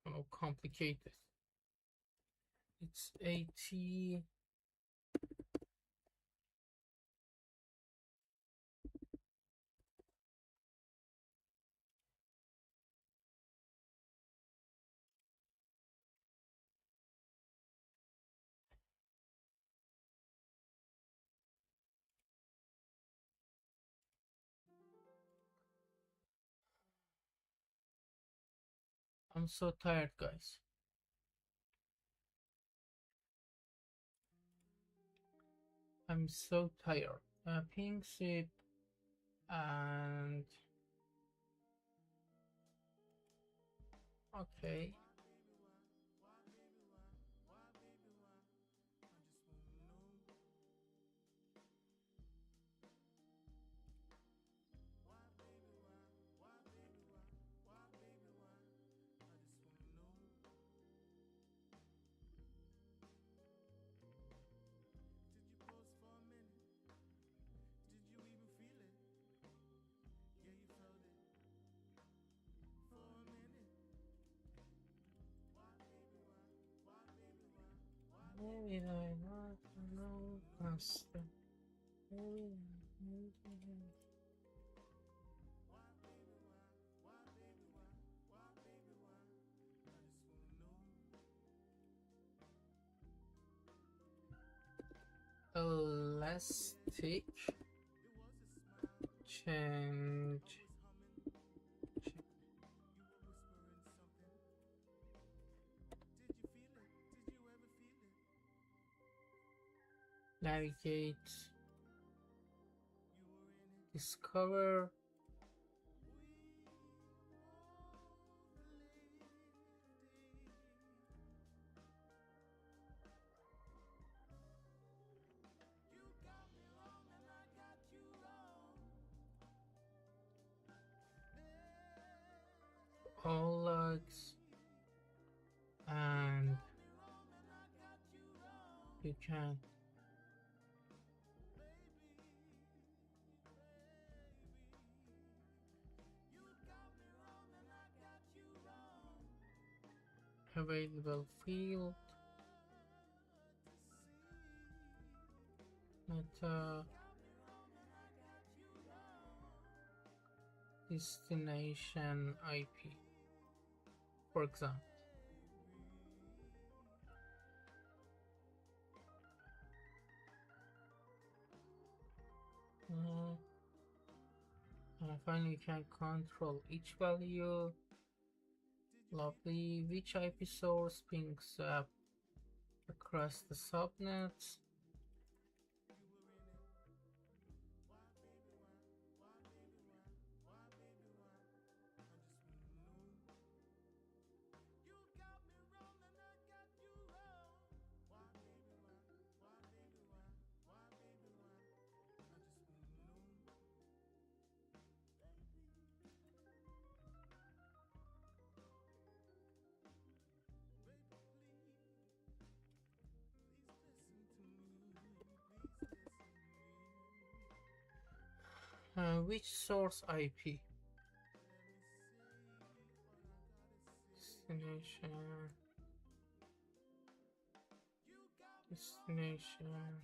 Oh, complicated. It's 80. I'm so tired, guys. I'm so tired. Pink ship and okay. Did you post for a minute? Did you even feel it? Maybe I not know faster. Elastic change. Navigate. Discover. All logs. And you can available field meta destination IP, for example. Uh, and finally, you can control each value. Lovely. Which IP source pings up across the subnets? Which source IP? Destination. Destination.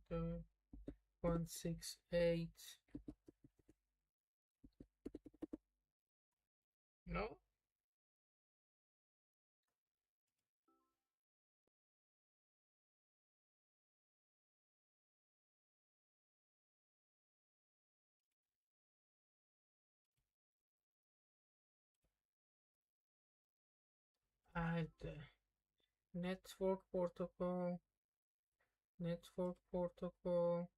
The 168. No? Add network protocol. Network protocol.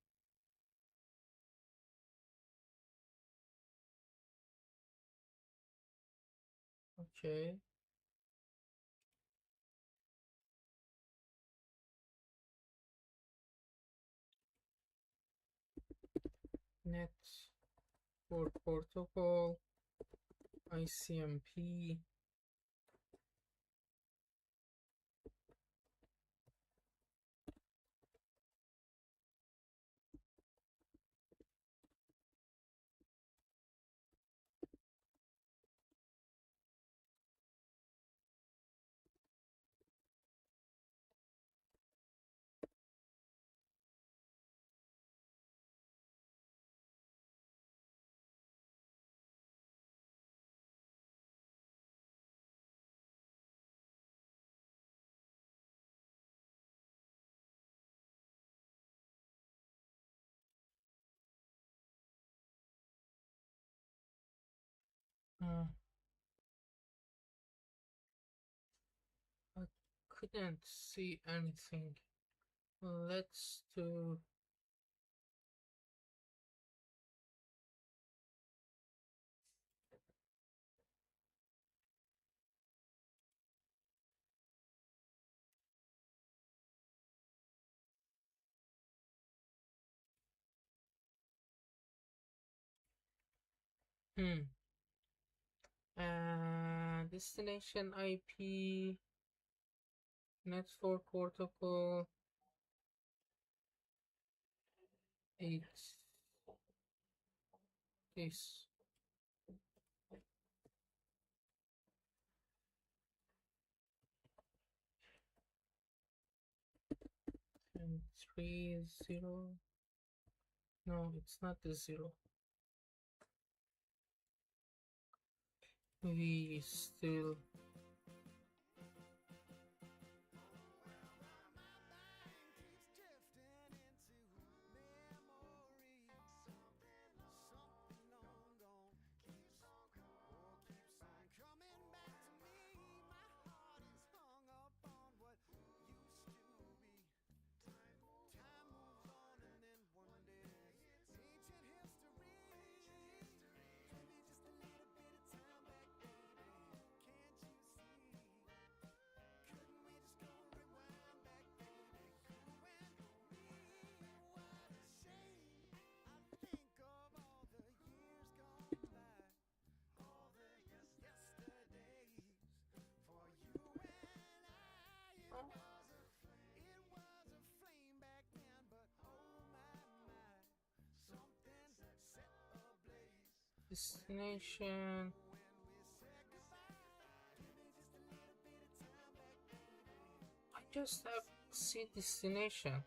Okay. Network protocol. ICMP. Uh, I couldn't see anything. Let's do. Hmm. Destination IP. Network protocol. 8 This. And 3 0. No, it's not the 0. We still. Destination. I just have to see destination.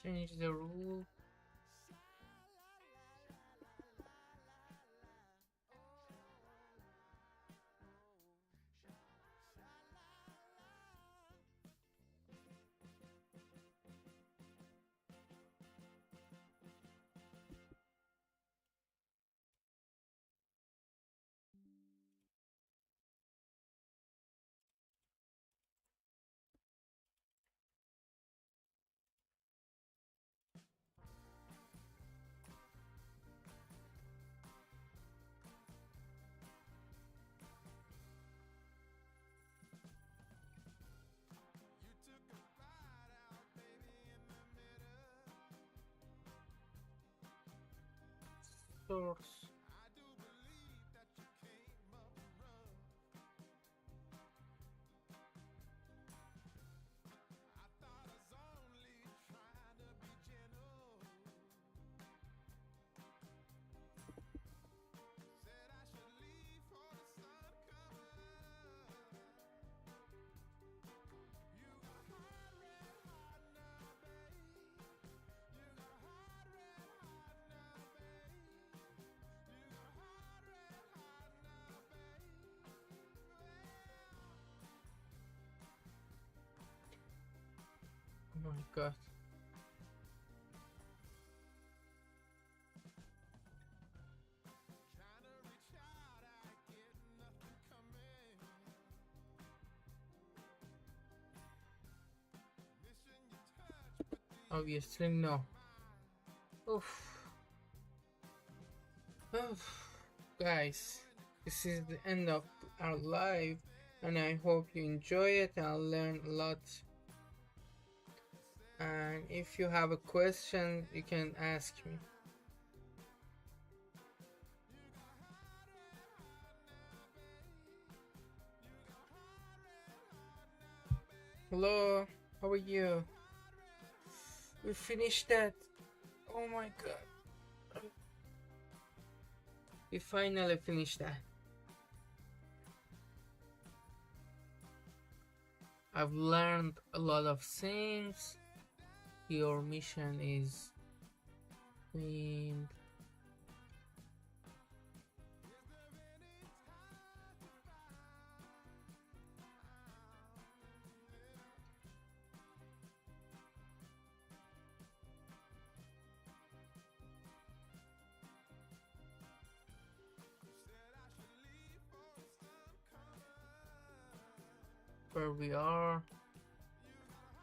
Change the rule. Source. Oh my god. Obviously no. Oof. Oof. Guys, this is the end of our live, and I hope you enjoy it and learn a lot. And if you have a question, you can ask me. Hello, how are you? We finished that. Oh my god. We finally finished that. I've learned a lot of things. Your mission is cleaned. where we are.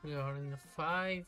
We are in the 5.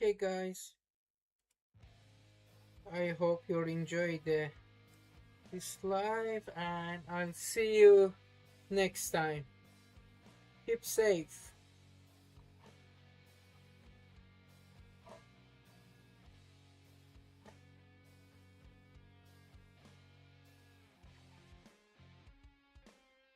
Okay, guys. I hope you enjoyed this live, and I'll see you next time. Keep safe.